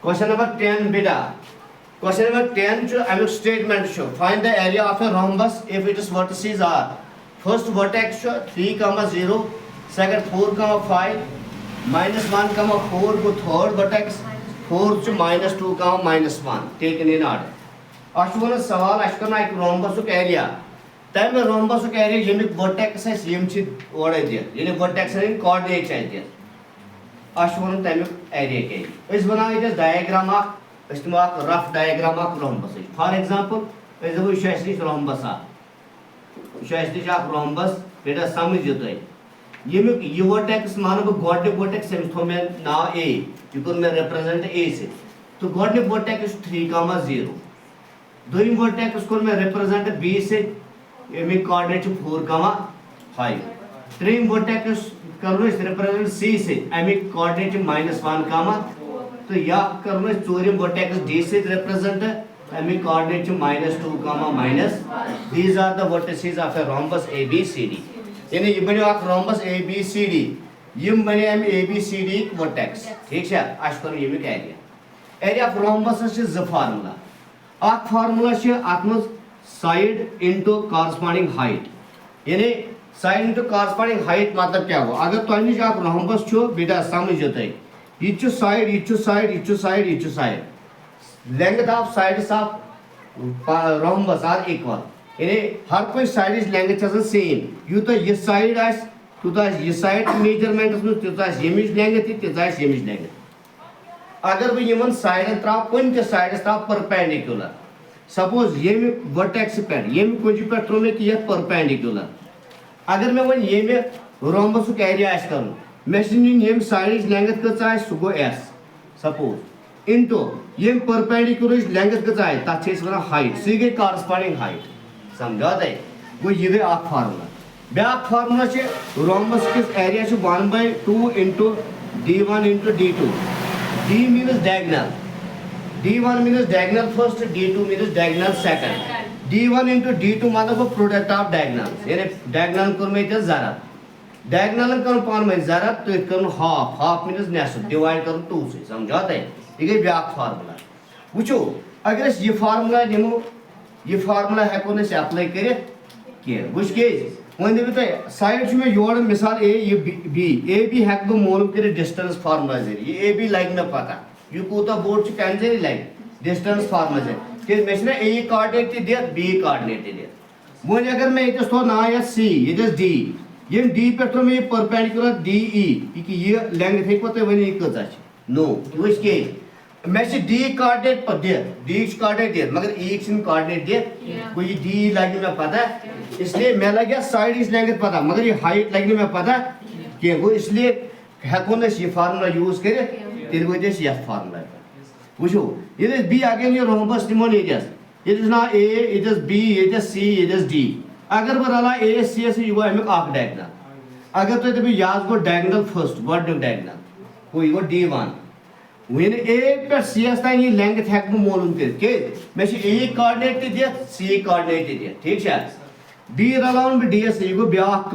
Question number 10 beta. Question number 10 امیک statement show. Find the area of a rhombus if its vertices are. First vertex show 3, 0. Second 4, 5. -1, 4 go third vertex. Fourth to -2, -1. Taken in order. Ashwana sawal ashkana ek rhombus uk area. Time rhombus uk area yemik vertex is yem chi order there. Yani vertex in coordinates are there. Ashwana time area ke. Is bana it is diagram of rough diagram of rhombus. For example, is the shashlish rhombus. Shashlish of rhombus. It is some is yotai. Yemik you vertex manu god vertex semis thomen now A. You could represent A से. तो god vertex is 3, 0. दोनों vertex को मैं represent B से में coordinate 4, 5. तीन vertex करूँ इस represent C से में coordinate -1, तो या करूँ इस चौरीं vertex D से represent में coordinate -2, These are the vertices of a rhombus A B C D. यानी ये बने आप rhombus A B C D. यम बने हम A B C D vertex. ठीक है? आज करूँ ये भी कह दिया. Area of rhombus is the formula. आठ formula से आत्मस side into corresponding height. यानी side into corresponding height मतलब क्या हुआ? अगर तो अन्य आप rhombus छो बेटा समझ जाते हैं. Each side, each side, each side, each side. Length of sides of rhombus are equal. यानी हर कोई side length है same. यू तो ये side है, तो ये side measurement उसमें तो ये image length है, तो ये image length. अगर वो ये मन side ट्राप कौन के side ट्राप perpendicular. Suppose ये में vertex पे, ये में कोई भी पेट्रोल में किया perpendicular. अगर मैं वो ये में rhombus का area ऐसे करूँ, मैं सिर्फ ये में side length का चाहे सुगो S. Suppose into ये में perpendicular length का चाहे ताकि इस वाला height, सीधे corresponding height. समझाते हैं? वो ये भी आप formula. बैक formula से rhombus किस area से 1/2 into D1 into D2. D means diagonal. D1 means diagonal first, D2 means diagonal second. D1 into D2 मतलब product of diagonals. यानी diagonal को में इतना ज़रा. Diagonal को पान में ज़रा तो एक करूँ half. Half means next. Divide करूँ 2 से. समझाते हैं? ये बैक formula. पूछो अगर इस ये formula निमो ये formula है कौन से apply करे क्या? कुछ केस वहीं देखो तो साइड में योर मिसाल A ये B A B हैक दो मोल के डिस्टेंस फार्मूला है ये A B लाइन में पता यू कोता बोर्ड से कैंसिल लाइन डिस्टेंस फार्मूला है कि मैं इसने A कोऑर्डिनेट दिया B कोऑर्डिनेट दिया वो अगर मैं इधर तो ना या C इधर D ये D पे तो मैं परपेंडिकुलर D E कि ये लेंथ है पता है वही कितना है नो वो इसके मैं से D कोऑर्डिनेट पर दिया D कोऑर्डिनेट दिया मगर E sin कोऑर्डिनेट दिया कोई D लाइन में पता है इसलिए मैं लगा साइड इस लेंथ पता मगर ये हाइट लगने में पता कि वो इसलिए हैकों ने ये फार्मूला यूज करे तेरे को जैसे ये फार्मूला है पूछो ये इज बी अगेन ये rhombus pneumonia इट इज ना A it is B it is C it is D अगर बराला A C से युवा हमें आर्क डायगोनल अगर तो इधर याद को diagonal first what do diagonal कोई वो D1 when A पर C अस्ता ये लेंथ हैक में मालूम के मैं से A कोऑर्डिनेट दिया C कोऑर्डिनेट दिया ठीक है B around with DS ये को ब्याक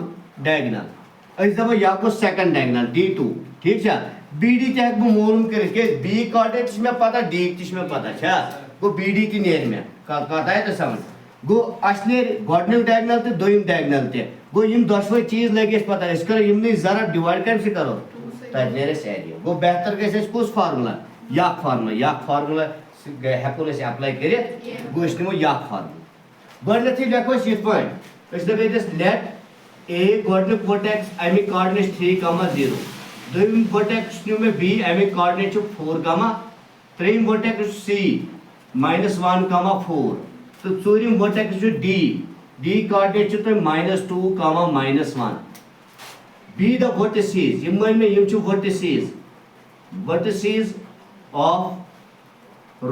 डायगोनल इस दफा या को सेकंड डायगोनल D2 ठीक है BD टैग को मालूम करके B कोऑर्डिनेट्स में पता D किस में पता है को BD की नेर में कहता है तो समझ गो असली गॉडनेल डायगोनल तो दोइम डायगोनल थे गो इन दसवें चीज लगे इस पता इसका इमने जरा डिवाइड कैसे करो ताजेरे से एरिया गो बेहतर कैसे कुछ फार्मूला या फार्मूला हैकोले से अप्लाई करे गो इसमें या फार्मूला Godly देखो इस पॉइंट इस दफे just let A coordinate vertex I mean coordinates 3, 0 दोनों vertex में B I mean coordinates 4, 3 vertex C -1, 4 तो चौरीं vertex D coordinates तो -2, -1 B the vertices ये में ये जो vertices of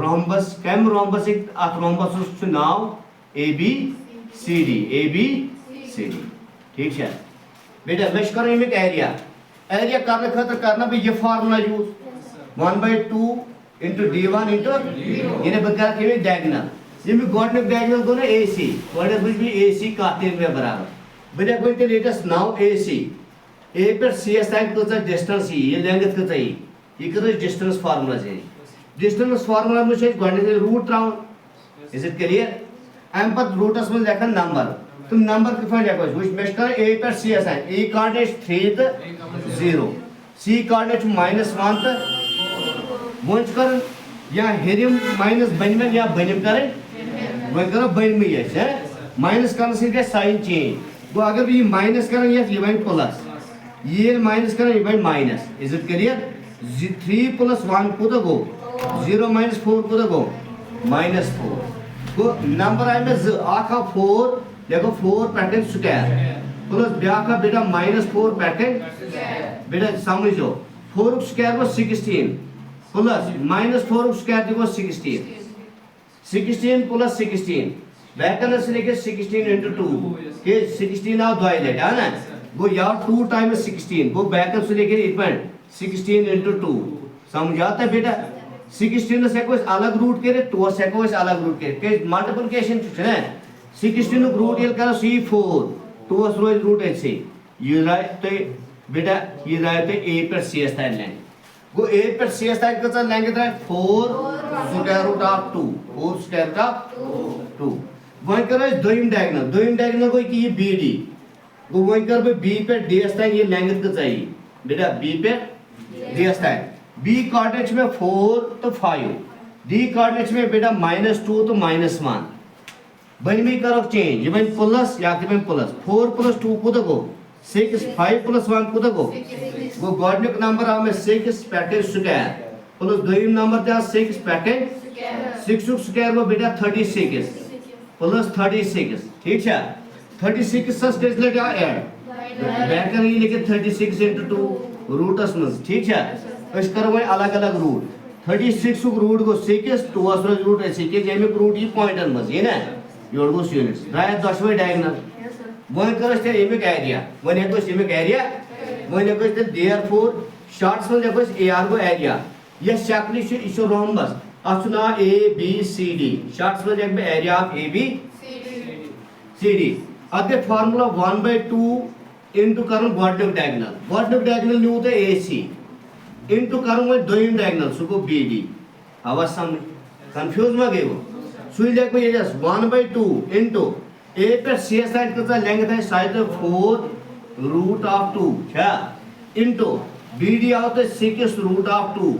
rhombus came rhombus एक rhombus उसका नाम A B C D ठीक है बेटा मैं करूँ इमेक एरिया करने खतर करना भी ये formula use 1/2 into D1 into ये बता के में डायगोनल ये में कोऑर्डिनेट डायगोनल को ना AC कोऑर्डिनेट भी AC का 3 में बराबर बेटा कोई तो लेटेस्ट नाउ AC A पर C साइड को डिस्टेंस ये लेंथ कितना ये कितना डिस्टेंस फार्मूला है Distance formula में से गणित root traun. Is it clear? I'm पर root as में देखा number. तुम number की find करो. Which mesh कर A पर C assign. A coordinate 3 तो 0. C coordinate -1 तो वंच कर या हेरियम minus बनिम या बनिम करें. वही करो बनिम ये है. Minus करने से क्या sign change. वो अगर भी minus करें ये लिवाइन plus. ये minus करें लिवाइन minus. Is it clear? 3 plus 1 को तो go. 0 minus 4 को तो go. minus 4 को number आई में आखा 4 देखो 4 पैटर्न स्क्वायर प्लस ब्याखा बेटा -4 पैटर्न बेटा समझो 4 स्क्वायर को 16 प्लस -4 स्क्वायर देखो 16 प्लस 16 बैकन से लेके 16 into 2 के 16 आओ दो ले है ना वो यार 2 टाइम्स 16 वो बैकन से लेके इक्वल 16 into 2 समझ आता है बेटा 16 से कोई अलग रूट करे 2 से कोई अलग रूट करे के मल्टीप्लिकेशन है 16 रूट ये करो C4 2 रोज रूट ऐसे ये राइट तो बेटा ये राइट तो A पर C स्टाइल लेंगे वो A पर C स्टाइल का चल लेंगे तो 4 square root of 2 4 square root of 2 वही करो दोइम डायगोनल कोई की ये BD वो वही करो B पे D स्टाइल ये लेंगे तो चाहिए बेटा B पे D स्टाइल B कोऑर्डिनेट्स में 4 तो 5 D कोऑर्डिनेट्स में बेटा -2 तो -1 बन में करो चेंज ये बन प्लस या कि बन प्लस 4 plus 2 को तो गो 6 5 plus 1 को तो गो वो कोऑर्डिनेट नंबर आ में 6 पैटर्न स्क्वायर प्लस दोइम नंबर था 6 पैटर्न 6 स्क्वायर वो बेटा 36 प्लस 36 ठीक है 36 से स्टेज लेके ऐड बैक कर ये लेके 36 into 2 रूटस में ठीक है इस करो वही अलग अलग रूट 36 रूट को 6 2 रूट है 6 जेमे रूट ये पॉइंटर में ये ना योर को यूनिट्स राय 10 वे डायगोनल वही करो स्टे एमिक एरिया वही है तो एमिक एरिया वही है तो देयरफॉर शॉर्ट्स में देखो AR को एरिया ये शक्ल इशो रोम्बस असुना ABCD शॉर्ट्स में देखो एरिया ऑफ ABCD अदे फार्मूला 1/2 इनटू करूं क्वाड्रेटिक डायगोनल न्यू तो AC इनटू करूं मैं दोइम डायगोनल सुको BD आवाज समझ कंफ्यूज में गए वो सुई देखो ये जस्ट 1/2 इनटू A पर C साइड का लेंगे था साइड 4 रूट ऑफ 2 क्या into BD out 6 root of 2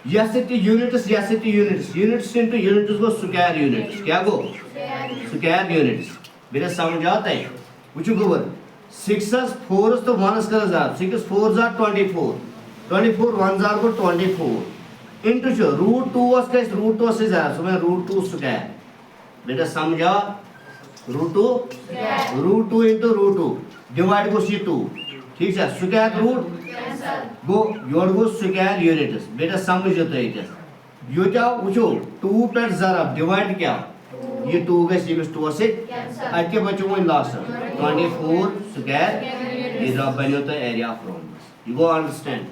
units units into units को स्क्वायर यूनिट्स क्या गो स्क्वायर यूनिट्स मेरे समझ आता है कुछ गोबर 6 4 तो 1 कर जा 6 4 जा 24 1 जा को 24 इनटू जो रूट 2 was का रूट 2 से जा सो मैं रूट 2 स्क्वायर बेटा समझा रूट 2 इनटू रूट 2 डिवाइड को सी 2 ठीक है square root go your go square units बेटा समझो तो ये यो क्या पूछो 2 पर जरा डिवाइड क्या ये 2 गए 2 से आज के बच्चों में लास्ट 24 स्क्वायर ये ड्रॉप बनो तो area of rhombus you go understand